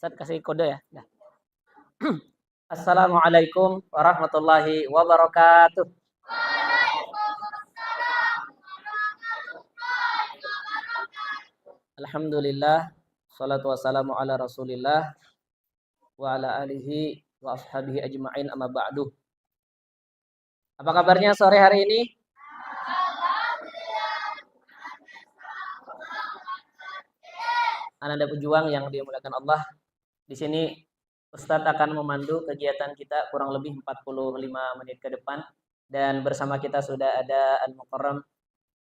Ustaz kasih kode ya. Nah. Assalamualaikum warahmatullahi wabarakatuh. Alhamdulillah, salatu wassalamu ala Rasulillah wa ala alihi wa ashabihi ajma'in amma ba'du. Apa kabarnya sore hari ini? Ananda pejuang yang dimuliakan Allah. Di sini Ustadz akan memandu kegiatan kita kurang lebih 45 menit ke depan. Dan bersama kita sudah ada Al-Mukarram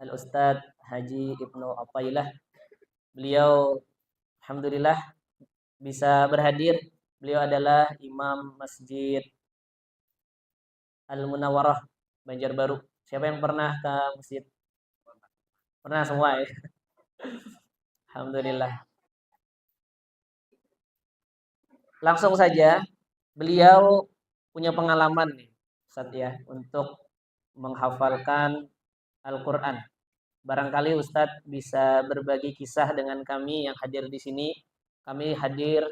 Al-Ustadz Haji Ibnu Athaillah. Beliau alhamdulillah bisa berhadir. Beliau adalah Imam Masjid Al-Munawwarah Banjarbaru. Siapa yang pernah ke masjid? Pernah semua ya? Alhamdulillah. Langsung saja, beliau punya pengalaman nih, Ustaz ya, untuk menghafalkan Al-Quran. Barangkali Ustadz bisa berbagi kisah dengan kami yang hadir di sini. Kami hadir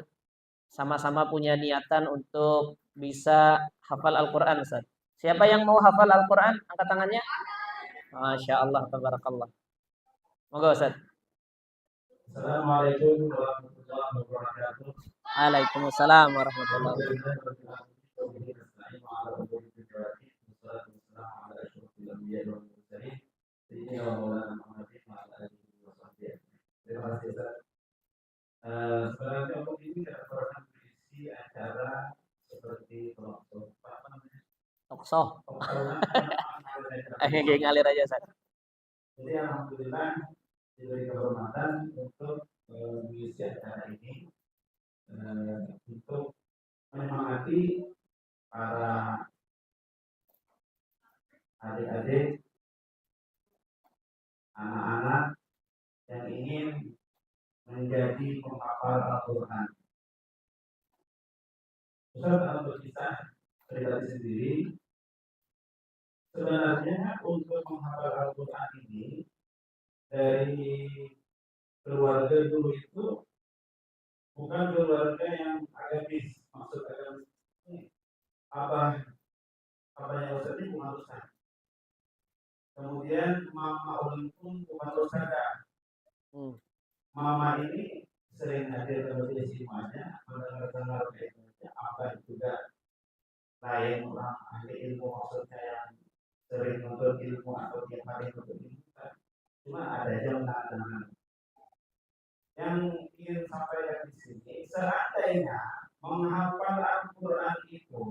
sama-sama punya niatan untuk bisa hafal Al-Quran, Ustaz. Siapa yang mau hafal Al-Quran? Angkat tangannya. Masya Allah, tabarakallah. Moga Ustaz. Assalamualaikum warahmatullahi wabarakatuh. Waalaikumsalam warahmatullahi wabarakatuh. Terima kasih Ustaz. Sebenarnya untuk ini tidak pernah berisi acara seperti apa namanya? Toksoh. Ngalir aja Ustaz. Jadi alhamdulillah diberi kehormatan untuk mengisi acara ini untuk menyemangati para adik-adik, anak-anak yang ingin menjadi penghafal Al-Quran. Ustaz untuk kisah pribadi sendiri, sebenarnya untuk menghafal Al-Quran ini dari keluarga dulu itu bukan keluarga yang agamis, maksud agamis ini abahnya Ustaz ini bukan Ustaz. Kemudian mama ulun pun bukan Ustazah. Mama ini sering hadir ke majelis ilmunya, mendengar ilmunya, apa juga lain orang ahli ilmu maksudnya yang sering menuntut ilmu atau yang paling menuntut ilmu. Cuma ada aja menahan. Yang ingin sampaikan di sini, seandainya menghafal Al-Quran itu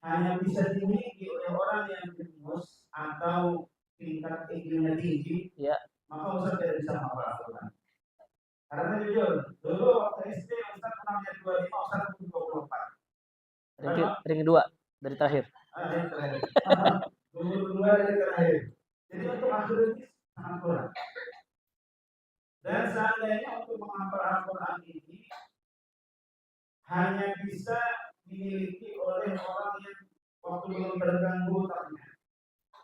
hanya bisa dimiliki oleh orang yang jenius atau tingkat ilmunya tinggi, ya, maka Ustaz tidak bisa menghafal Al-Quran. Karena jujur, dulu waktu SD Ustaz pernah jadi 25, Ustaz pun 24. Ring kedua dari terakhir. Yang terakhir. Umur kedua dari terakhir. Jadi untuk akhir ini sangat kurang. Dan seandainya untuk menghafal Al-Quran ini hanya bisa dimiliki oleh orang yang waktu belum terganggu otaknya.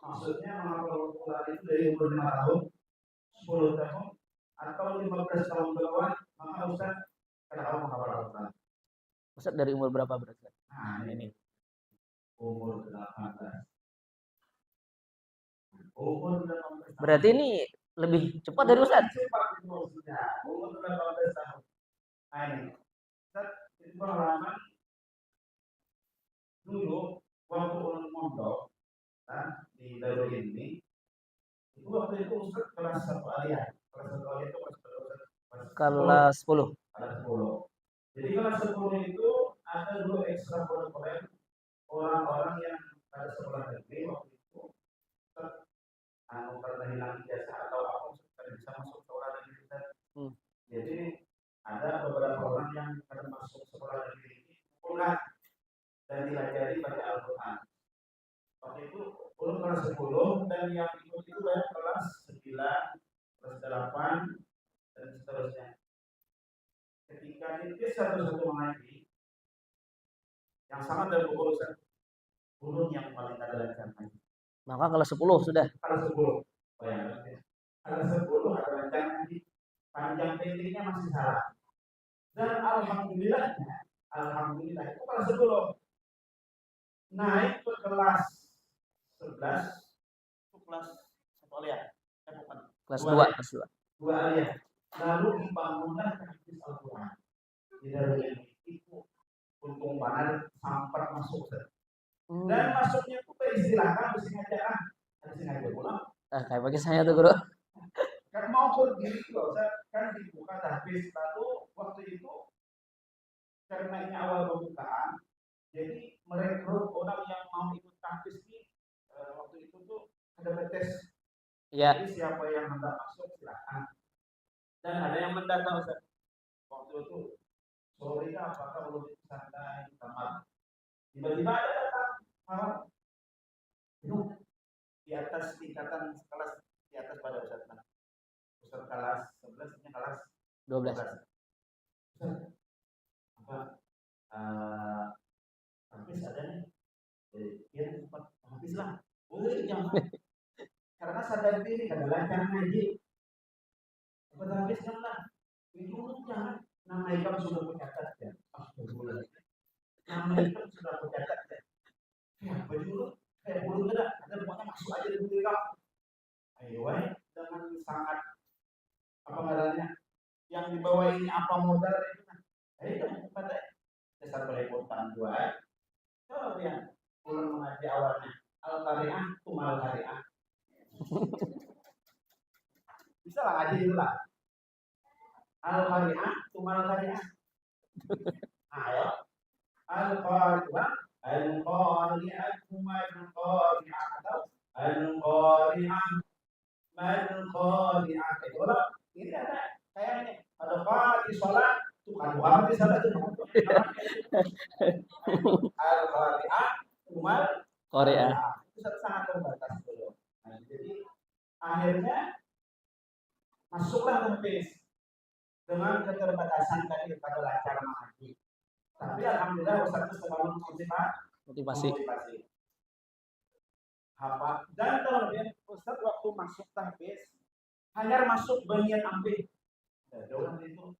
Maksudnya menghafal Al-Quran itu dari umur 5 tahun, 10 tahun, atau 15 tahun ke bawah, maka Ustaz tidak tahu menghafal Al-Quran. Ustaz dari umur berapa berarti? Nah, ini umur 18. Umur 18. Berarti ini lebih cepat dari Ustaz. Cepat itu maksudnya. Umur 18 tahun. Nah ini, Ustaz itu pengalaman dulu waktu ulun mondok di Darul ini, itu waktu itu Ustaz kelas 1 aliyah. Kelas 1 aliyah itu kelas 10. Kelas 10. Jadi kelas 10 itu ada dulu ekstrakurikuler orang-orang yang pada sekolah negeri waktu itu pernah hilang ijazah atau apa Ustaz bisa masuk sekolah negeri Ustaz. Jadi ada beberapa orang yang pada masuk sekolah negeri ini pulang dan dilajari baca Al-Quran. Waktu itu ulun kelas 10 dan yang ikut itu banyak kelas 9, kelas 8 dan seterusnya. Ketika itu satu-satu mengaji yang sama dari buku Ustaz, ulun yang paling ada lancar. Maka kelas 10 sudah. Kelas 10. Bayangkan ya. Kelas 10 ada lancar ngaji. Panjang pendeknya masih salah. Dan alhamdulillah itu kelas 10 naik ke kelas 11 itu kelas satu aliyah bukan Kelas dua 2, kelas 2. dua aliyah lalu dibangunlah hadis Al-Quran di Darul Ilmi itu untung banget sampai masuk dan masuknya itu beristilahkan sengaja pulang Kayak bagi saya tuh guru. kan mau pergi loh kan dibuka tahfiz lalu waktu itu karena ini awal pembukaan jadi merekrut orang yang mau ikut tahfiz ini waktu itu tuh ada tes. Iya. Jadi siapa yang hendak masuk silakan. Dan ada yang mendata Ustaz. Waktu itu sore apakah belum santai di kamar. Tiba-tiba ada datang kawan duduk di atas tingkatan kelas di atas pada Ustaz. Ustaz kelas 11 ini kelas 12. Ustaz, apa habis ada nih. Ya cepat habis lah. Boleh jangan. Karena sadar diri kada lancar ngaji. Cepat habis jangan. Itu jangan. Nama ikam sudah mencatat ya. Nama ikam sudah mencatat ya. Ya baju kayak bulu tidak. Ada pokoknya masuk aja di bulu ikam. Ayo dengan sangat apa ngarannya yang dibawa ini apa modal itu. Ayo pada dasar perekotan dua. Kalau yang pulang mengaji awalnya al-qari'ah tumal qari'ah. Bisa lah ngaji itu lah. Al-qari'ah tumal qari'ah. Ayo. Al-qari'ah al-qari'ah tumal qari'ah atau al-qari'ah mal-qari'ah. Itu lah. Ini ada kayak ini. Ada fati sholat bukan fati sholat itu. Al-qari'ah tumal Korea. Itu sangat terbatas dulu. Nah, jadi akhirnya masuklah tahfiz dengan keterbatasan tadi pada lancar mengaji. Tapi alhamdulillah Ustaz itu selalu motivasi. Apa? Dan kemudian Ustaz waktu masuk tahfiz hanya masuk bagian ampih. Orang itu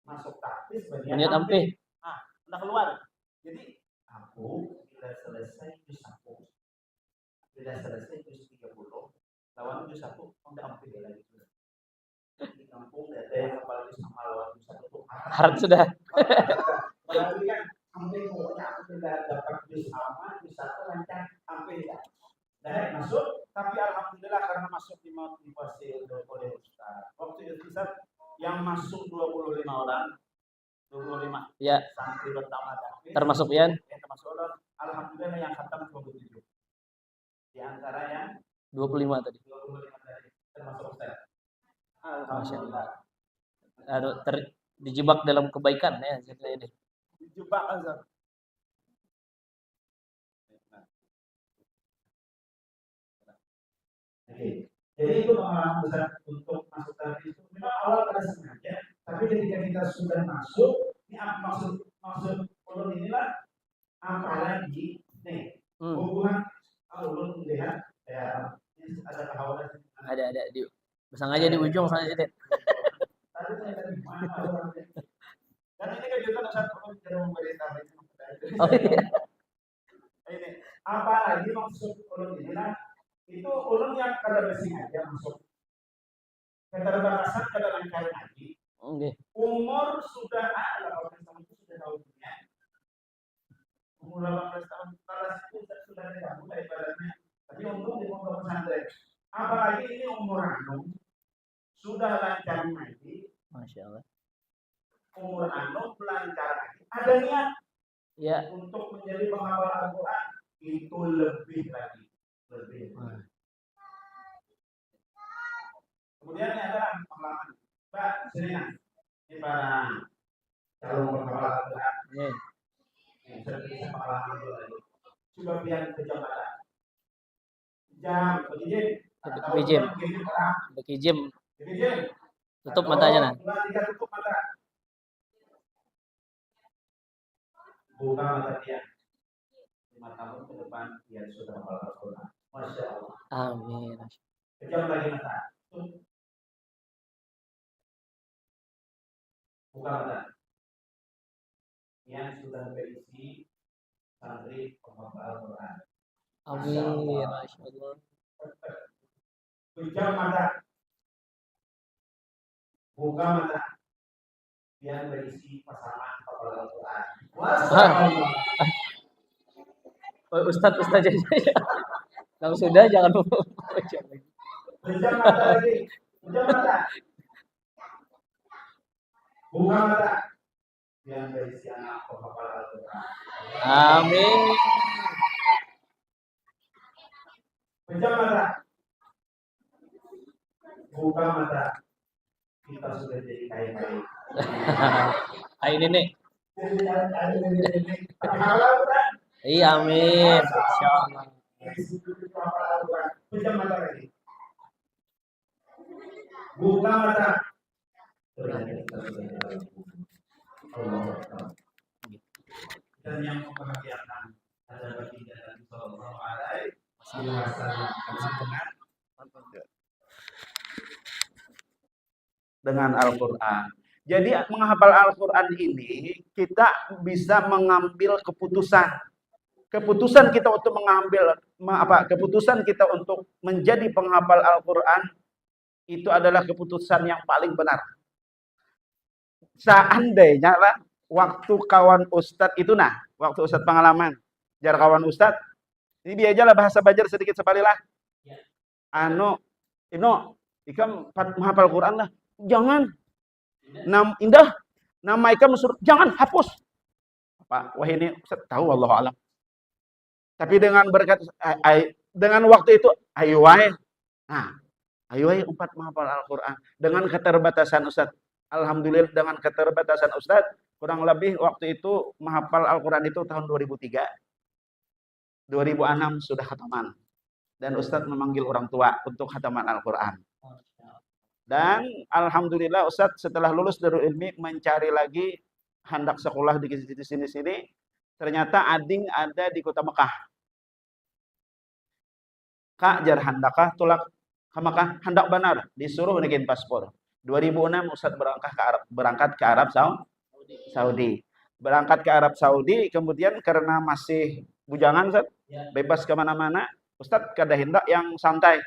masuk tahfiz bagian ampih. Udah keluar. Jadi aku bila selesai juz 1 bila selesai juz 30 lawan juz 1 udah ampih lagi sudah di kampung ada yang apalagi sama lawan juz 1 tuh harap sudah berarti kan ampih pokoknya aku sudah dapat juz sama juz 1 lancar ampih ya dan masuk tapi alhamdulillah karena masuk di motivasi oleh Ustaz waktu itu Ustaz yang masuk 25 orang 25 ya santri pertama termasuk Ian termasuk orang alhamdulillah yang khatam 27 di antara yang 25 tadi 25 tadi termasuk Ustaz alhamdulillah dijebak dalam kebaikan ya ini dijebak Ustaz. Oke. Jadi itu pengalaman besar untuk masuk tahfiz itu memang awal pada sengaja tapi ketika kita sudah masuk ini maksud ulun inilah apalagi nih hubungan ulun melihat ya ada kawan ada di pasang aja di ujung sana jadi tadi saya tadi mana orangnya dan ini kan juga satu ulun tidak memberitahu oh iya ini apalagi maksud ulun inilah itu ulun yang kada bersengaja masuk keterbatasan kada lancar ngaji umur sudah 18 tahun itu sudah tahu dunia umur 18 tahun kelas itu sudah tidak mulai ibaratnya tapi untung di pondok pesantren apalagi ini umur anu sudah lancar ngaji Masya Allah umur anu lancar ngaji ada niat ya untuk menjadi penghafal Al-Quran itu lebih lagi kemudian ini adalah pengalaman Mbak Serina ini para calon penghafal Al-Quran yang bisa pengalaman dulu lagi coba biar kejamatan jam Bekijim tutup matanya nah tutup mata buka mata dia 5 tahun ke depan dia sudah hafal Al-Quran Masya Allah amin kejam lagi mata buka mata yang sudah berisi santri penghafal Al-Quran. Amin. Masya Allah. Pejam mata, buka mata, yang berisi pasangan penghafal Al-Quran. Ustadz aja. Kalau sudah jangan lupa. Pejam mata lagi, pejam mata, buka mata, yang berisi anak penghafal Al-Quran. Amin. Pejam mata, buka mata, kita sudah jadi kaya-kaya. Ini nih. Penghafal Al-Quran. Iya, amin. Insya Allah. Pejam mata lagi, buka mata. Dan yang membahagiakan ada baginda Nabi Sallallahu Alaihi Wasallam dengan Al-Quran. Jadi menghafal Al-Quran ini kita bisa mengambil keputusan. Keputusan kita untuk mengambil keputusan kita untuk menjadi penghafal Al-Quran itu adalah keputusan yang paling benar. Seandainya lah waktu kawan Ustadz itu waktu Ustadz pengalaman, jar kawan Ustadz, ini dia aja lah bahasa Banjar sedikit sepalilah. Ikam menghafal Quran lah, jangan. Indah, nama ikam suruh, jangan hapus. Wah ini Ustadz tahu Allah alam. Tapi dengan berkat, dengan waktu itu, ayo wae. Ayo wae umpat menghafal Al-Quran dengan keterbatasan Ustadz. Alhamdulillah dengan keterbatasan Ustadz, kurang lebih waktu itu menghafal Al-Quran itu tahun 2003. 2006 sudah khataman. Dan Ustadz memanggil orang tua untuk khataman Al-Quran. Dan Alhamdulillah Ustadz setelah lulus Darul Ilmi mencari lagi hendak sekolah di sini-sini. Ternyata ading ada di kota Mekah. Kak jar handakah tulak ke Mekah? Hendak benar, disuruh bikin paspor. 2006 Ustadz berangkat ke Arab Saudi. Berangkat ke Arab Saudi, kemudian karena masih bujangan Ustadz, bebas kemana-mana, Ustadz kada hendak yang santai.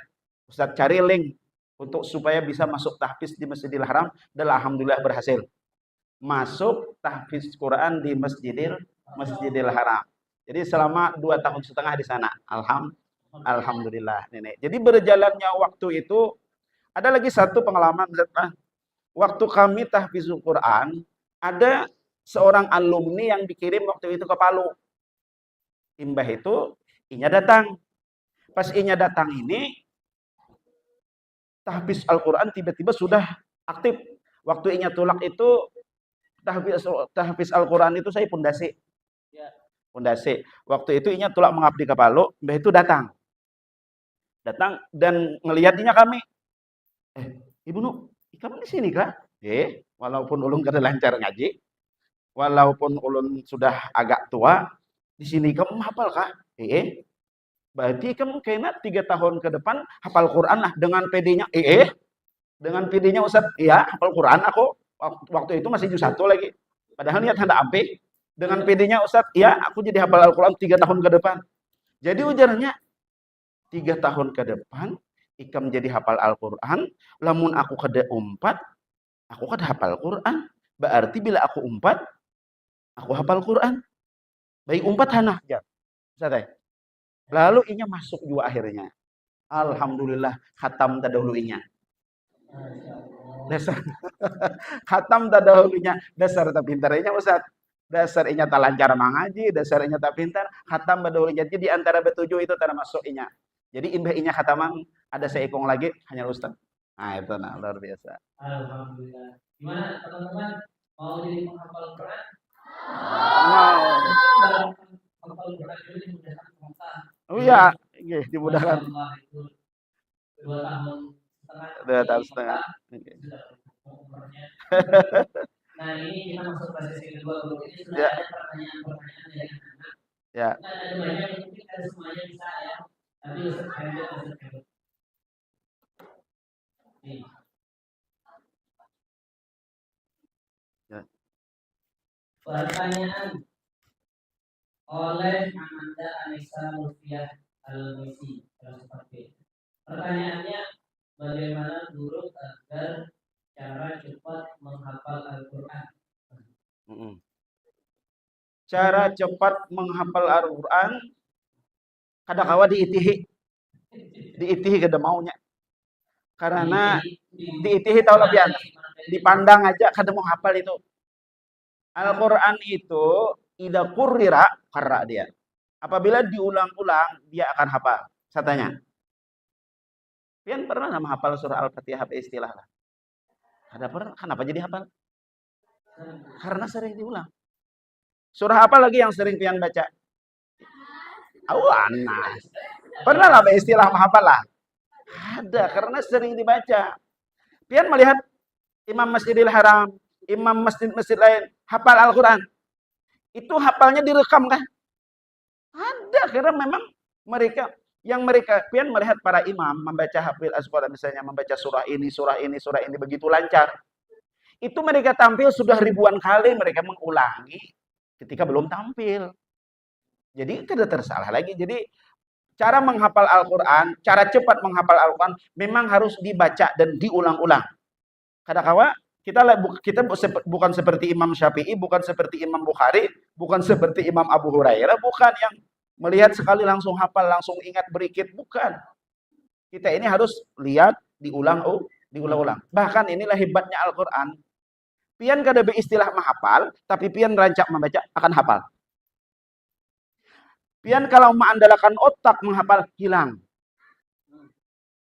Ustadz cari link untuk supaya bisa masuk tahfiz di Masjidil Haram, dan alhamdulillah berhasil. Masuk tahfiz Quran di Masjidil Haram. Jadi selama 2,5 tahun di sana. Alhamdulillah, Nenek. Jadi berjalannya waktu itu ada lagi satu pengalaman. Waktu kami tahfizul Quran, ada seorang alumni yang dikirim waktu itu ke Palu. Imbah itu, inya datang. Pas inya datang ini, tahfiz Al-Quran tiba-tiba sudah aktif. Waktu inya tulak itu, tahfiz Al-Quran itu saya pondasi. Pondasi. Waktu itu inya tulak mengabdi ke Palu, imbah itu datang dan ngelihatnya kami. Ibu Nu, kamu di sini kah? Walaupun ulun kada lancar ngaji, walaupun ulun sudah agak tua, di sini kamu hafal kah? Berarti kamu kayaknya 3 tahun ke depan hafal Quran lah dengan PD-nya. Dengan PD-nya Ustaz, iya hafal Quran aku. Waktu itu masih juz 1 lagi. Padahal niat hendak ampe. Dengan PD-nya Ustaz, iya aku jadi hafal Al-Quran 3 tahun ke depan. Jadi ujarnya 3 tahun ke depan ikam jadi hafal Al-Quran, lamun aku kada umpat, aku kada hafal Quran. Berarti bila aku umpat, aku hafal Quran. Baik umpat hanah. Ustaz. Lalu inya masuk juga akhirnya. Alhamdulillah khatam tadahulunya. Dasar khatam tadahulunya, dasar tak pintarnya Ustaz. Dasar inya tak lancar mengaji, dasar inya tak pintar, khatam tadahulunya. Jadi di antara betujuh itu termasuk inya. Jadi imbah inya khataman, ada seekong lagi hanya Ustaz. Itu luar biasa. Alhamdulillah. Gimana teman-teman, mau jadi penghafal Quran? Penghafal Quran itu dimudahkan Quran. Oh iya, dimudahkan. 2 tahun setengah. Nah ini kita masuk ke sesi kedua. Ini sudah ada pertanyaan-pertanyaan dari anak-anak. Kita ada banyak, mungkin ada semuanya bisa ya. Tapi Ustaz Khairul. Pertanyaan oleh Ananda Anissa Mulfiah Al-Misi. Pertanyaannya, bagaimana guru agar cara cepat menghafal Al-Quran? Cara cepat menghafal Al-Quran, kadang-kala diitihi kada maunya. Karena diitihi tahu lebihan, dipandang aja kada mau hafal itu. Al-Quran itu idza qurrira qarra dia. Apabila diulang-ulang dia akan hafal. Saya tanya. Pian pernah nama hafal surah Al-Fatihah istilah lah? Kada pernah. Kenapa jadi hafal? Karena sering diulang. Surah apa lagi yang sering pian baca? Awanas. Pernah lah istilah menghafal lah? Ada, karena sering dibaca. Pian melihat Imam Masjidil Haram, imam masjid-masjid lain hafal Al-Quran. Itu hafalnya direkam kan? Ada, karena memang mereka pian melihat para imam membaca hafil Al-Quran, misalnya membaca surah ini begitu lancar. Itu mereka tampil sudah ribuan kali mereka mengulangi ketika belum tampil. Jadi tidak tersalah lagi. Jadi cara menghafal Al-Quran, cara cepat menghafal Al-Quran memang harus dibaca dan diulang-ulang. Kadang-kala kita bukan seperti Imam Syafi'i, bukan seperti Imam Bukhari, bukan seperti Imam Abu Hurairah, bukan yang melihat sekali langsung hafal, langsung ingat berikit, bukan. Kita ini harus lihat, diulang-ulang. Bahkan inilah hebatnya Al-Quran. Pian kada beristilah menghafal, tapi pian rancak membaca akan hafal. Pian kalau mengandalkan otak menghafal, hilang.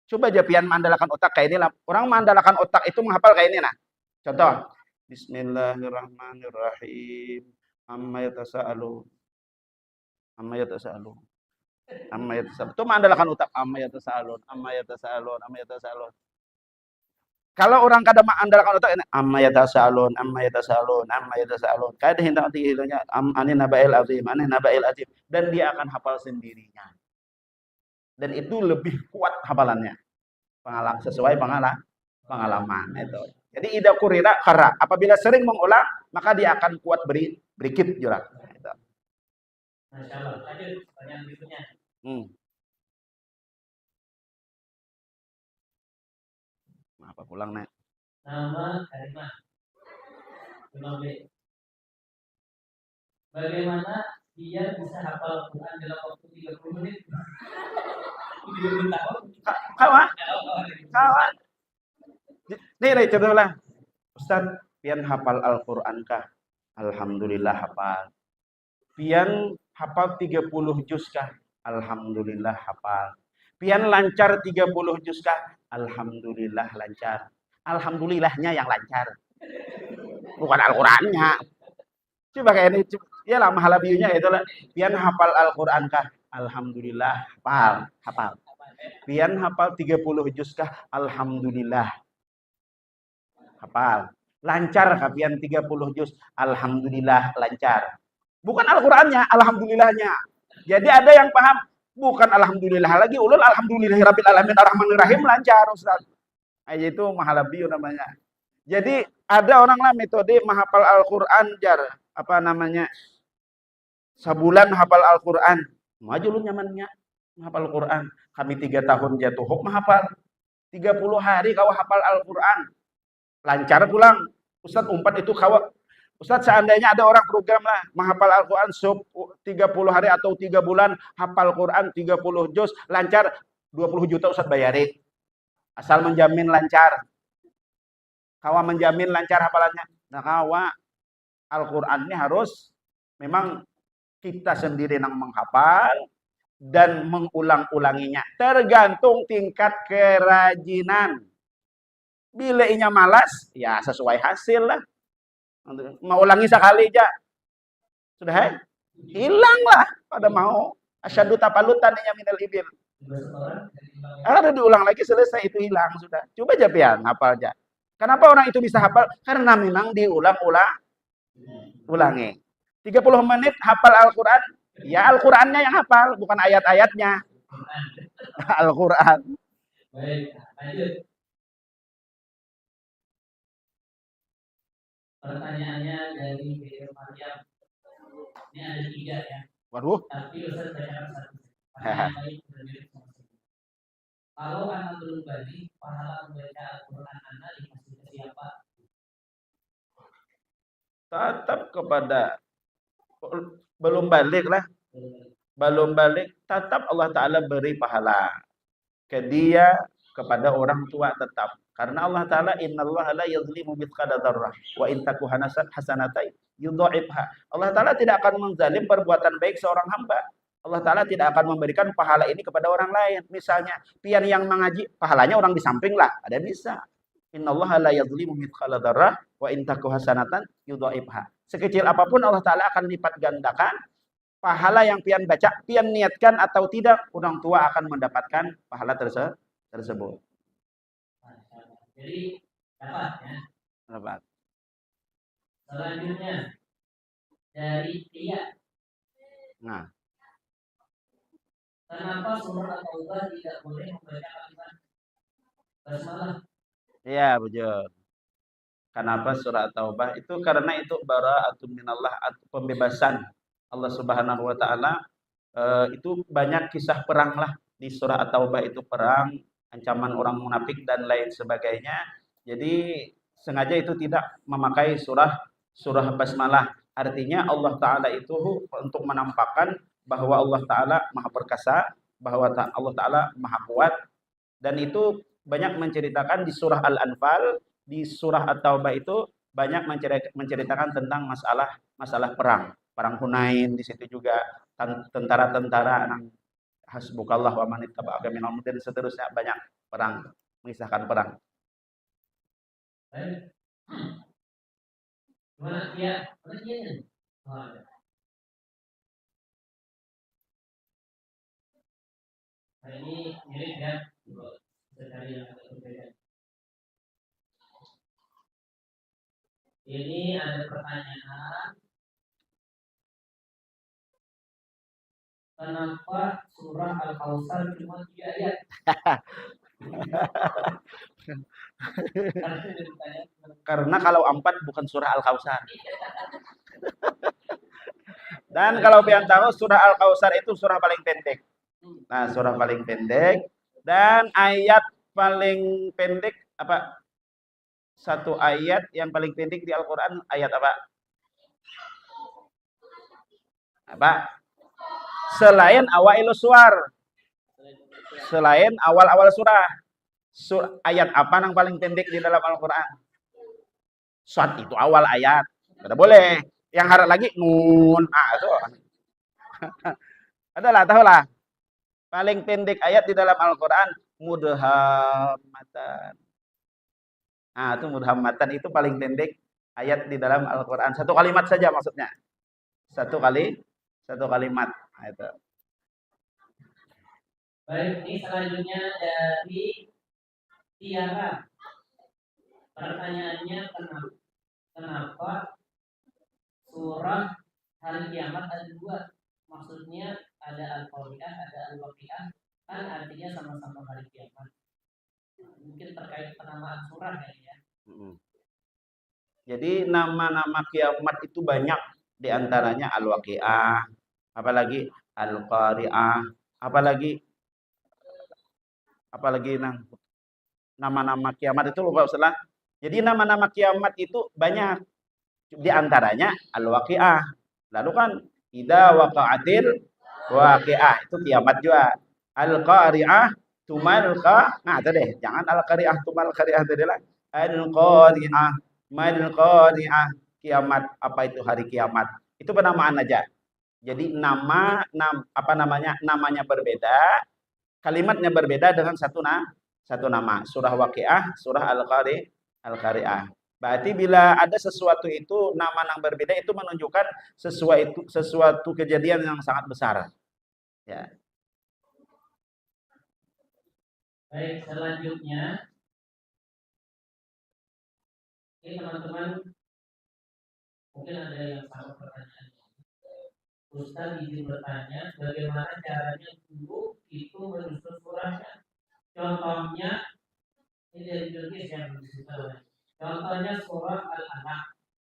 Coba aja pian mengandalkan otak kayak ini lah. Orang mengandalkan otak itu menghafal kayak ini nah. Contoh, Bismillahirrahmanirrahim. Amma yatasa'alun. Amma yatasa'alun. Amma yatasa'alun. Itu mengandalkan otak. Amma yatasa'alun. Amma yatasa'alun. Amma yatasa'alun. Kalau orang kadang mengandalkan otak ini, amma yatasa'alun. Amma yatasa'alun. Amma yatasa'alun. Kayak hintang tingginya anin naba'il azim. Anin naba'il azim. Dan dia akan hafal sendirinya. Dan itu lebih kuat hafalannya. Sesuai pengalaman itu. Jadi idza qurira qarra. Apabila sering mengulang, maka dia akan kuat berikit jurang. Itu. Masyaallah. Lanjut pertanyaan berikutnya. Apa pulang, Nek? Nama Karimah. 5B. Bagaimana dia bisa hafal Quran dalam waktu 30 menit? Kawan. Nih contohlah. Ustaz, pian hafal Al-Qur'an kah? Alhamdulillah hafal. Pian hafal 30 juz kah? Alhamdulillah hafal. Pian lancar 30 juz kah? Alhamdulillah lancar. Alhamdulillahnya yang lancar. Bukan Al-Qur'annya. Coba kayak ini. Ya lah mahala biunya itulah. Pian hafal Al-Qur'an kah? Alhamdulillah hafal. Pian hafal 30 juz kah? Alhamdulillah hafal. Lancar kah pian 30 juz? Alhamdulillah lancar. Bukan Al-Qur'annya, alhamdulillahnya. Jadi ada yang paham bukan alhamdulillah lagi, ulul alhamdulillahirabbil alamin arrahmanir rahim lancar Ustaz. Itu mahalabiyu namanya. Jadi ada orang lah metode menghafal Al-Qur'an jar, apa namanya? Sebulan hafal Al-Qur'an. Maju lu nyamannya menghafal Al-Qur'an. Kami 3 tahun jatuh menghafal. 30 hari kau hafal Al-Qur'an. Lancar pulang. Ustaz umpat itu kau. Ustaz seandainya ada orang program lah menghafal Al-Quran 30 hari atau 3 bulan hafal Quran 30 juz lancar 20 juta Ustaz bayarin. Asal menjamin lancar. Kawa menjamin lancar hafalannya. Nah kawa Al-Quran ini harus memang kita sendiri yang menghafal dan mengulang-ulanginya. Tergantung tingkat kerajinan. Bila inya malas, ya sesuai hasil lah. Mau ulangi sekali aja sudah hilang lah pada mau asyadu tapalutan nya minal ibil. Ada diulang lagi selesai itu hilang sudah. Coba aja pian hafal aja. Kenapa orang itu bisa hafal? Karena memang ulangi. 30 menit hafal Al-Qur'an. Ya Al-Qur'annya yang hafal, bukan ayat-ayatnya. Al-Qur'an. Baik, lanjut. Pertanyaannya dari video Maryam. Ini ada 3 ya. Waduh. Tapi Ustaz bacakan satu. Karena yang lain sudah mirip sama sekali. Kalau anak belum balik, pahala membaca Al-Quran anak dikasih ke siapa? Tetap kepada belum balik lah. Belum balik, tetap Allah Ta'ala beri pahala ke dia, kepada orang tua tetap. Karena Allah Ta'ala innallaha la yadhlimu mithqala dzarrah wa in taku hasanatai yudha'ifha. Allah Ta'ala tidak akan menzalim perbuatan baik seorang hamba. Allah Ta'ala tidak akan memberikan pahala ini kepada orang lain. Misalnya, pian yang mengaji, pahalanya orang di samping lah. Ada bisa. Innallaha la yadhlimu mithqala dzarrah wa in taku hasanatan yudha'ifha. Sekecil apapun Allah Ta'ala akan lipat gandakan pahala yang pian baca, pian niatkan atau tidak, orang tua akan mendapatkan pahala tersebut. Jadi dapat ya. Dapat. Selanjutnya dari Tia. Nah, kenapa surah At-Taubah tidak boleh membaca kalimat basmalah? iya betul. Kenapa surah Taubah itu? Karena itu bara'atun minallah, pembebasan Allah Subhanahu wa taala. Itu banyak kisah perang lah di surah At-Taubah, itu perang, ancaman orang munafik dan lain sebagainya. Jadi sengaja itu tidak memakai surah basmalah. Artinya Allah Ta'ala itu untuk menampakkan bahwa Allah Ta'ala maha perkasa, bahwa Allah Ta'ala maha kuat. Dan itu banyak menceritakan di surah Al-Anfal, di surah At-Taubah itu banyak menceritakan tentang masalah perang Hunain. Di situ juga tentara-tentara hasbukallah wa man ittaba'aka minal mu'minin dan seterusnya, banyak perang, mengisahkan perang. Baik. Gimana dia? Pertanyaannya? Nah, ini mirip ya. Sekali yang agak berbeda. Ini ada pertanyaan. Kenapa surah Al-Kautsar cuma 3 ayat? Karena kalau 4 bukan surah Al-Kautsar. Dan kalau pian tahu surah Al-Kautsar itu surah paling pendek. Nah, surah paling pendek dan ayat paling pendek apa? Satu ayat yang paling pendek di Al-Qur'an ayat apa? Apa? Selain awailus suar. Selain awal-awal surah. Ayat apa yang paling pendek di dalam Al-Qur'an? Suat itu awal ayat. Tidak boleh. Yang harap lagi nun. Ah, itu. Adalah, tahulah. Paling pendek ayat di dalam Al-Qur'an mudhammatan. Nah, itu mudhammatan itu paling pendek ayat di dalam Al-Qur'an. Satu kalimat saja maksudnya. Satu kalimat. Nah, itu. Baik, ini selanjutnya dari Tiara. Pertanyaannya kenapa surah hari kiamat ada 2? Maksudnya ada Al-Qari'ah, ada Al-Waqi'ah, kan artinya sama-sama hari kiamat. Mungkin terkait penamaan surah ya. Jadi nama-nama kiamat itu banyak, di antaranya Al-Waqi'ah, apalagi Al-Qari'ah, apalagi nama-nama kiamat itu lupa Ustaz. Jadi nama-nama kiamat itu banyak, di antaranya Al-Waqi'ah. Lalu kan idza waqa'atil waqi'ah itu kiamat juga. Al-Qari'ah tumal nah itu deh, jangan Al-Qari'ah tumal qari'ah tadi lah. Al-Qari'ah mal qari'ah, kiamat, apa itu hari kiamat. Itu penamaan aja. Jadi namanya berbeda, kalimatnya berbeda dengan satu nama. Surah Waqi'ah, surah Al-Qari'ah. Berarti bila ada sesuatu itu nama yang berbeda itu menunjukkan sesuatu kejadian yang sangat besar. Ya. Baik, selanjutnya ini teman-teman mungkin ada yang sama pertanyaan. Ustaz izin bertanya, bagaimana caranya guru itu menyusun surahnya? Contohnya, ini dari Jurgis yang disebutkan. Contohnya surah Al-Anak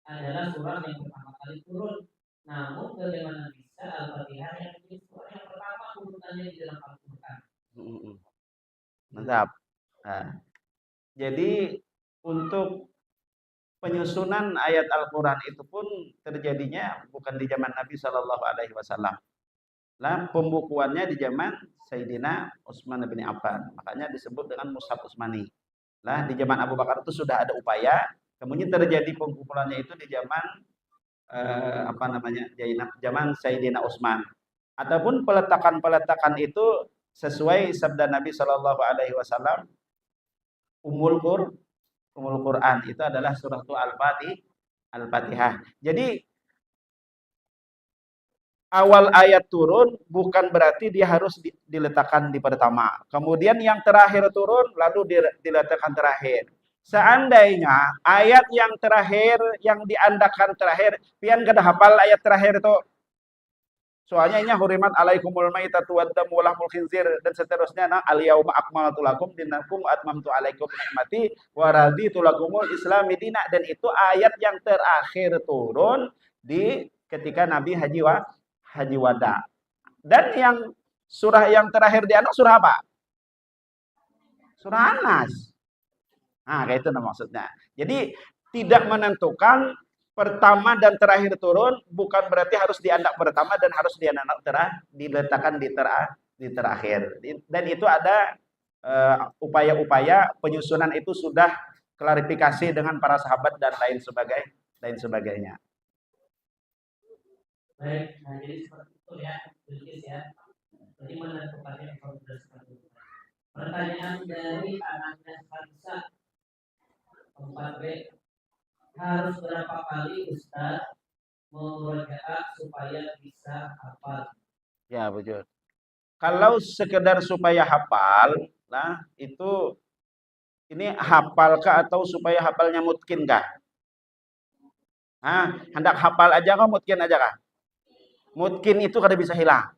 adalah surah yang pertama kali turun. Namun bagaimana bisa Al-Fatihah yang menjadi surah yang pertama urutannya di dalam Al-Quran? Mantap. Nah, jadi untuk penyusunan ayat Al-Quran itu pun terjadinya bukan di zaman Nabi Shallallahu Alaihi Wasallam. Lah pembukuannya di zaman Sayyidina Utsman bin Affan. Makanya disebut dengan Mushaf Utsmani. Lah di zaman Abu Bakar itu sudah ada upaya. Kemudian terjadi pengumpulannya itu di zaman zaman Sayyidina Utsman. Ataupun peletakan-peletakan itu sesuai sabda Nabi Shallallahu Alaihi Wasallam, umul Quran itu adalah surah Al-Fatihah. Jadi awal ayat turun bukan berarti dia harus diletakkan di pertama. Kemudian yang terakhir turun lalu diletakkan terakhir. Seandainya ayat yang terakhir yang diandakan terakhir, pian kada hafal ayat terakhir itu. Soalnya ini hurimat alaikumul maitatu waddamu walahmul khinzir dan seterusnya. Nah, al-yauma akmaltu lakum dinakum wa atmamtu alaikum nikmati wa raditu lakumul islami dina, dan itu ayat yang terakhir turun di ketika Nabi haji wada. Dan yang surah yang terakhir di anak surah apa? Surah Anas. Nah, kayak itu maksudnya. Jadi tidak menentukan pertama dan terakhir turun bukan berarti harus dianak pertama dan harus dianak diletakkan di terakhir. Dan itu ada upaya-upaya penyusunan itu sudah klarifikasi dengan para sahabat dan lain sebagainya. Baik, nah jadi seperti itu ya, Bilqis ya. Jadi menentukannya berdasarkan itu. Pertanyaan dari anaknya Hansa 4B, harus berapa kali Ustaz memurojaah supaya bisa hafal? Ya, betul. Kalau sekedar supaya hafal, nah itu ini hafalkah atau supaya hafalnya mungkinkah? Ah, hendak hafal aja kah, mungkin aja kah? Mungkin itu kada bisa hilang.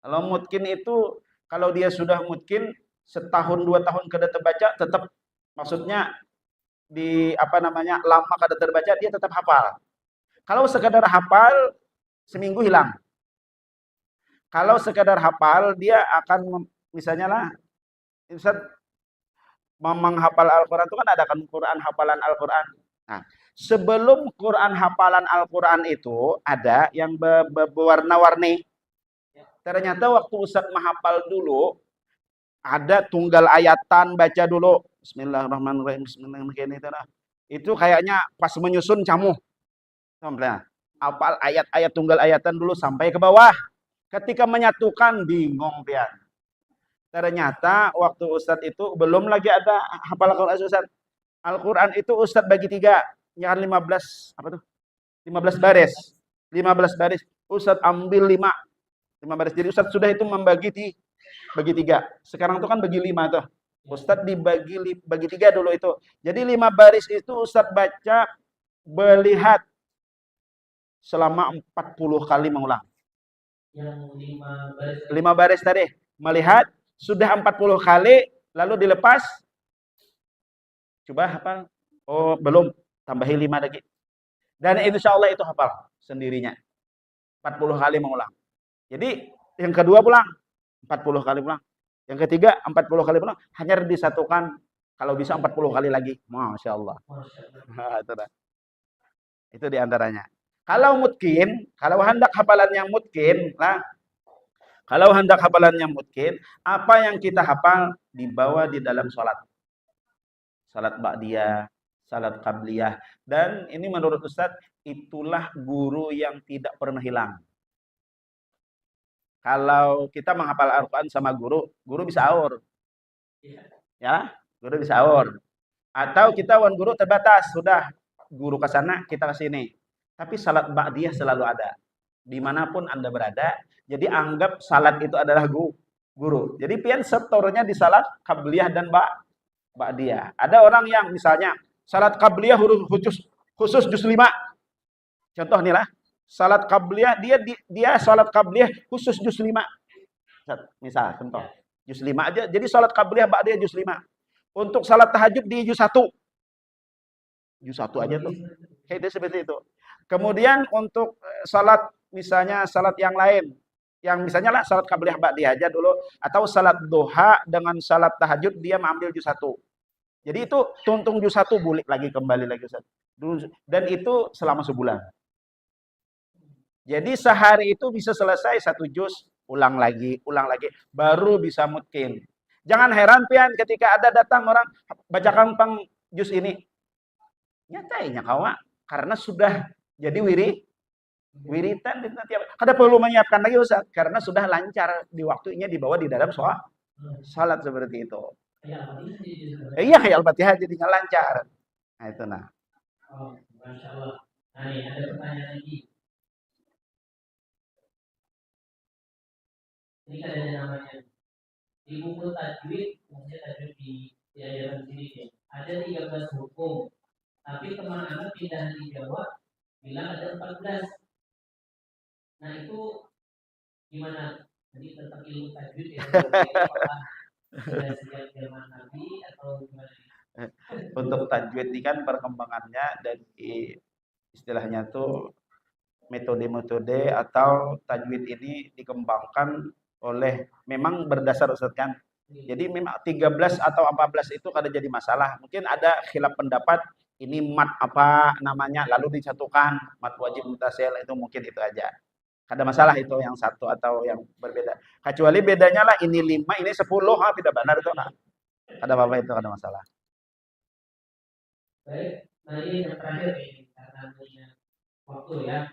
Kalau mungkin itu, kalau dia sudah mungkin setahun 2 tahun kada terbaca, tetap maksudnya lama kada terbaca, dia tetap hafal. Kalau sekadar hafal seminggu hilang. Kalau sekadar hafal dia akan misalnya lah, Ustaz menghafal Al-Quran itu kan ada kan Quran hafalan Al-Quran. Nah, sebelum Quran hafalan Al-Quran itu ada yang berwarna-warni. Ternyata waktu Ustaz menghafal dulu ada tunggal ayatan baca dulu. Bismillahirrahmanirrahim. Bismillahirrahmanirrahim. Itu kayaknya pas menyusun camuh. Hafal ayat-ayat tunggal ayatan dulu sampai ke bawah. Ketika menyatukan bingung pian. Ternyata waktu Ustadz itu belum lagi ada hafal Al-Quran Ustadz. Al-Quran itu Ustadz bagi 3, yang 15 apa tuh? 15 baris. 15 baris. Ustadz ambil 5 baris. Jadi Ustadz sudah itu bagi 3. Sekarang itu kan bagi 5 tuh. Ustadz bagi 3 dulu itu. Jadi 5 baris itu Ustadz baca melihat selama 40 kali mengulang. Yang 5 baris tadi melihat sudah 40 kali lalu dilepas. Coba hafal. Oh, belum, tambahin 5 lagi. Dan insya Allah itu hafal sendirinya. 40 kali mengulang. Jadi yang kedua pulang 40 kali pulang. Yang ketiga 40 kali pulang, hanya disatukan kalau bisa 40 kali lagi. Masya Allah. Itu diantaranya. Kalau mungkin, kalau hendak hafalan yang mungkin, kalau hendak hafalan yang mungkin, apa yang kita hafal dibawa di dalam sholat. Salat ba'diyah, salat qabliyah. Dan ini menurut Ustadz, itulah guru yang tidak pernah hilang. Kalau kita menghafal Al-Quran sama guru bisa aur. Ya, guru bisa aur. Atau kita wan guru terbatas, sudah guru ke sana, kita ke sini. Tapi salat ba'diyah selalu ada. Dimanapun Anda berada, jadi anggap salat itu adalah guru. Jadi pian setornya di salat qabliyah dan ba'diyah. Ada orang yang misalnya salat qabliyah khusus juz 5. Contoh nih lah, salat qabliyah dia salat qabliyah khusus juz 5. Misal contoh, juz 5 aja. Jadi salat qabliyah ba'diyah juz 5. Untuk salat tahajud di juz 1. Juz 1 aja tuh. Itu seperti itu. Kemudian untuk salat misalnya salat yang lain, yang misalnya lah salat qabliyah ba'diyah aja dulu atau salat duha dengan salat tahajud dia mengambil juz 1. Jadi itu tuntung juz 1 bulik lagi kembali lagi Ustaz. Dan itu selama sebulan. Jadi sehari itu bisa selesai 1 juz, ulang lagi, baru bisa mungkin. Jangan heran pian ketika ada datang orang bacakan pang juz ini. Nyatainya kawa karena sudah jadi wiritan tiap. Kada perlu menyiapkan lagi Ustaz karena sudah lancar di waktunya dibawa di dalam salat seperti itu. Iya kayak Al-Fatihah jadinya lancar. Nah itu nah. Oh, Masya Allah. Nah, ini ada pertanyaan lagi. Ini kan ada namanya di buku tajwid, maksudnya tajwid di ajaran sini ya. Ada 13 hukum, tapi teman anak pindah di Jawa bilang ada 14. Nah itu gimana? Jadi tetap ilmu tajwid ya? Apakah sudah sejak zaman Nabi atau gimana? Untuk tajwid ini kan perkembangannya dari istilahnya tuh metode-metode atau tajwid ini dikembangkan oleh memang berdasar Ustaz kan. Jadi memang 13 atau 14 itu kada jadi masalah. Mungkin ada khilaf pendapat ini mat apa namanya lalu disatukan mat wajib mutasil itu mungkin itu aja. Kada masalah itu yang satu atau yang berbeda. Kecuali bedanya lah ini 5 ini 10 tidak benar itu nah. Ada apa-apa itu ada masalah. Baik, nah ini yang terakhir nih karena punya waktu ya.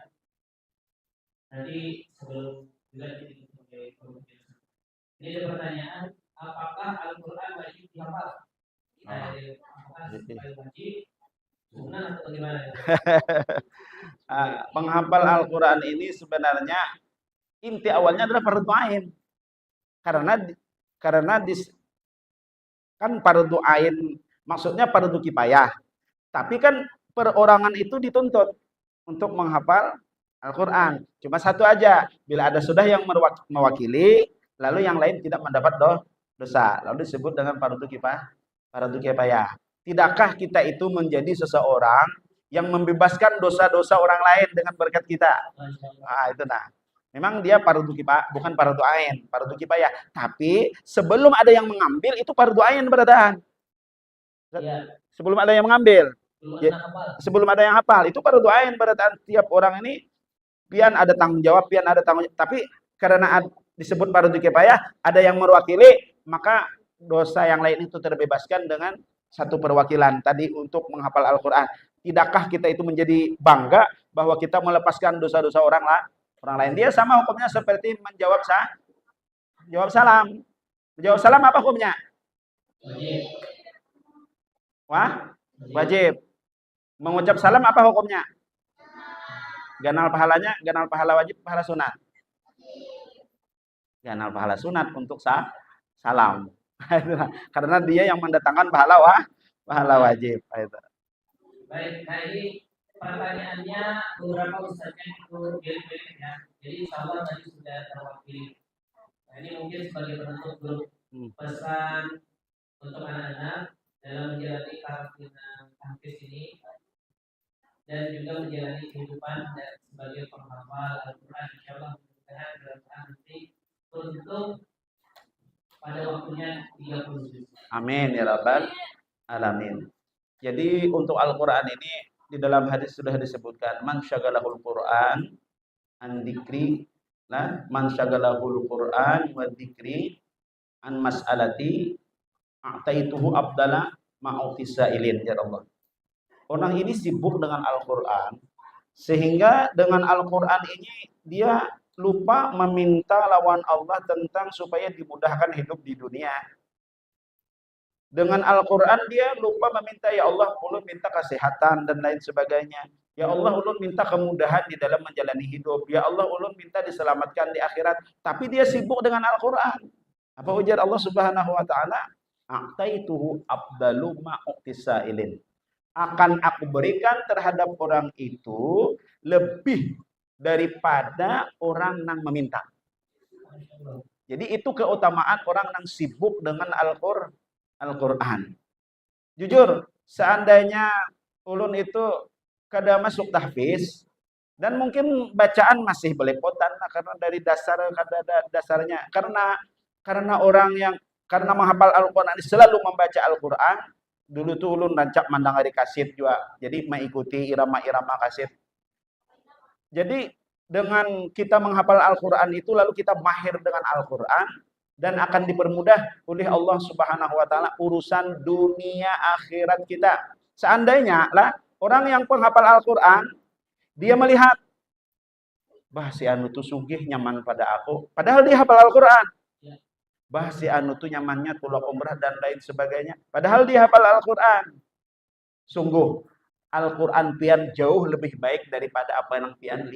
Nanti sebelum juga kita sebagai pembicara. Ini ada pertanyaan, apakah Al-Quran wajib dihafal? Apakah wajib, sunnah atau bagaimana? Menghafal Al-Quran ini sebenarnya inti awalnya adalah fardu ain. Karena kan fardu ain maksudnya fardu kifayah. Tapi kan perorangan itu dituntut untuk menghafal Al-Quran. Cuma satu aja. Bila ada sudah yang mewakili, lalu yang lain tidak mendapat dosa. Lalu disebut dengan fardu kifayah. Tidakkah kita itu menjadi seseorang yang membebaskan dosa-dosa orang lain dengan berkat kita? Nah, itu nah. Memang dia fardu kifayah, bukan fardu ain, fardu kifayah. Tapi sebelum ada yang mengambil itu fardu ain beradaan. Sebelum ada yang mengambil. Sebelum ada yang hafal itu fardu ain beradaan tiap orang ini pian ada tanggung jawab, pian ada tanggung jawab. Tapi karena disebut fardu kifayah, ada yang mewakili, maka dosa yang lain itu terbebaskan dengan satu perwakilan tadi untuk menghafal Al-Quran. Tidakkah kita itu menjadi bangga bahwa kita melepaskan dosa-dosa orang lain? Dia sama hukumnya seperti menjawab salam. Menjawab salam apa hukumnya? Wajib. Mengucap salam apa hukumnya? Ganal pahalanya, ganal pahala wajib, pahala sunat. Ganal pahala sunat untuk salam. Karena dia yang mendatangkan pahala wajib. Baik, nah ini pertanyaannya beberapa ustaznya itu pilih-pilih ya. Jadi insya Allah tadi sudah terwakili. Nah ini mungkin sebagai penutup grup pesan untuk anak-anak dalam menjalani karantina tahfiz ini dan juga menjalani kehidupan dan sebagai penghafal Al-Quran insyaallah mudah-mudahan bermanfaat nanti untuk pada waktunya 30 juz. Amin ya rabbal alamin. Jadi untuk Al-Quran ini di dalam hadis sudah disebutkan man syagalahul Quran an dzikri man syagalahul Quran wa dzikri an mas'alati a'taituhu abdala ma'utisailin ya Allah. Orang ini sibuk dengan Al-Quran, sehingga dengan Al-Quran ini dia lupa meminta lawan Allah tentang supaya dimudahkan hidup di dunia. Dengan Al-Quran dia lupa meminta, ya Allah, ulun minta kesehatan dan lain sebagainya. Ya Allah, ulun minta kemudahan di dalam menjalani hidup. Ya Allah, ulun minta diselamatkan di akhirat. Tapi dia sibuk dengan Al-Quran. Apa ujar Allah Subhanahu wa Ta'ala? A'taituhu abdalu ma'utisailin. Akan aku berikan terhadap orang itu lebih daripada orang yang meminta. Jadi itu keutamaan orang yang sibuk dengan Al-Quran. Jujur, seandainya ulun itu kada masuk tahfiz dan mungkin bacaan masih belepotan karena dari dasar dasarnya karena orang yang karena menghafal Al-Qur'an selalu membaca Al-Qur'an dulu tuh ulun rancak mandang dari kaset juga jadi mengikuti irama-irama kaset jadi dengan kita menghafal Al-Qur'an itu lalu kita mahir dengan Al-Qur'an dan akan dipermudah oleh Allah Subhanahu wa taala urusan dunia akhirat kita seandainya lah orang yang penghafal Al-Qur'an dia melihat bah si anu tuh sugih nyaman pada aku padahal dia hafal Al-Qur'an bah si anu tuh nyamannya tulak umrah dan lain sebagainya padahal dia hafal Al-Qur'an sungguh Al-Qur'an pian jauh lebih baik daripada apa yang pian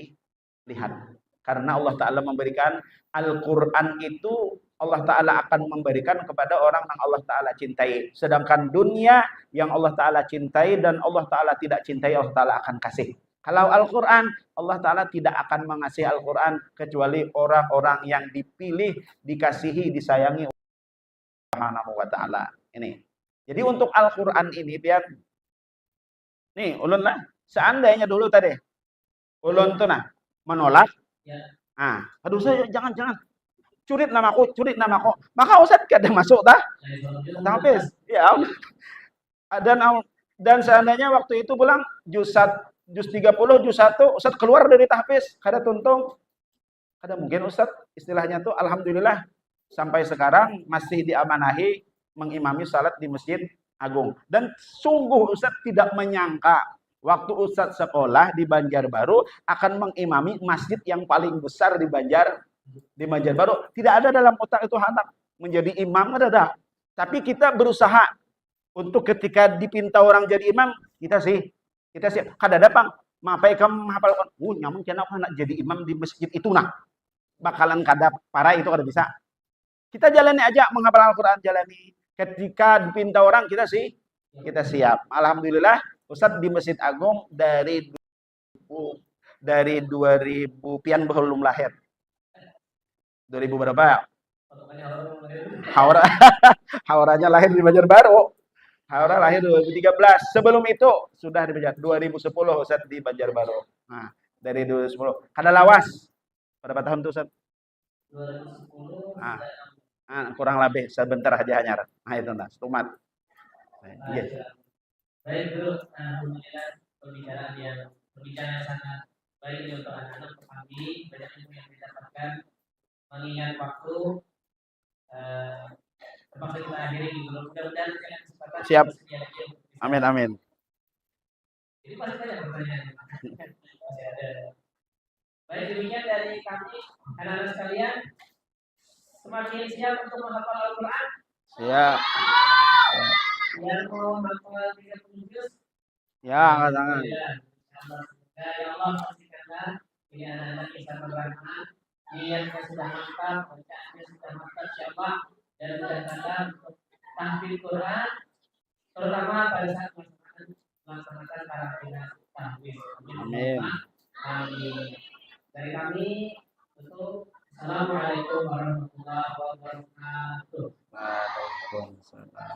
lihat karena Allah Ta'ala memberikan Al-Qur'an itu Allah Ta'ala akan memberikan kepada orang yang Allah Ta'ala cintai sedangkan dunia yang Allah Ta'ala cintai dan Allah Ta'ala tidak cintai Allah Ta'ala akan kasih kalau Al-Quran, Allah Ta'ala tidak akan mengasihi Al-Quran kecuali orang-orang yang dipilih, dikasihi, disayangi Allah Subhanahu wa Ta'ala. Ini. Jadi untuk Al-Quran ini biar nih ulun lah. Seandainya dulu tadi ulun tuh nah menolak. Ah, aduh saya jangan curit namaku. Maka Ustaz kada masuk dah. Habis. Ya. Dan seandainya waktu itu pulang juz 30, juz 1, Ustaz keluar dari tahfiz, kada tuntung. Kada mungkin Ustaz, istilahnya tuh alhamdulillah sampai sekarang masih diamanahi mengimami salat di Masjid Agung. Dan sungguh Ustaz tidak menyangka waktu Ustaz sekolah di Banjarbaru akan mengimami masjid yang paling besar di Banjarbaru. Tidak ada dalam otak itu anak menjadi imam ada. Tapi kita berusaha untuk ketika dipinta orang jadi imam, kita sih kada datang mapai kamu hafal nyamun kena aku nak jadi imam di masjid itu nah bakalan kada parah itu kada bisa kita jalani aja menghafal Al-Quran jalani ketika dipinta orang kita siap alhamdulillah Ustaz di Masjid Agung dari 2000 pian belum lahir 2000 berapa Hauranya lahir di Banjarbaru Haura lahir 2013. Sebelum itu sudah di Banjarbaru. 2010 Ustaz di Banjarbaru. Nah, dari 2010. Kada lawas. Berapa tahun tuh Ustaz? 2010. Kurang lebih sebentar aja hanya. Nah, itu nah, stumat. Iya. Baik dulu, alhamdulillah pembicaraan yang sangat baik untuk anak-anak kami banyak ilmu yang didapatkan mengingat waktu terpaksa kita akhiri dulu. Mudah-mudahan kesempatan siap. Amin. Jadi masih banyak pertanyaan. Masih ada. Baik demikian dari kami anak-anak sekalian semakin siap untuk menghafal Al-Quran. Siap. Yang mau menghafal 30 juz. Ya, jangan. Ya Allah pastikanlah ini anak-anak bisa berberamal. Niatnya sudah mantap, bacaannya sudah mantap, siapa dan mudah-mudahan untuk tahfidz Quran terutama pada saat melaksanakan karantina tahfidz. Amin. Dari kami untuk Assalamualaikum warahmatullahi wabarakatuh. Waalaikumsalam.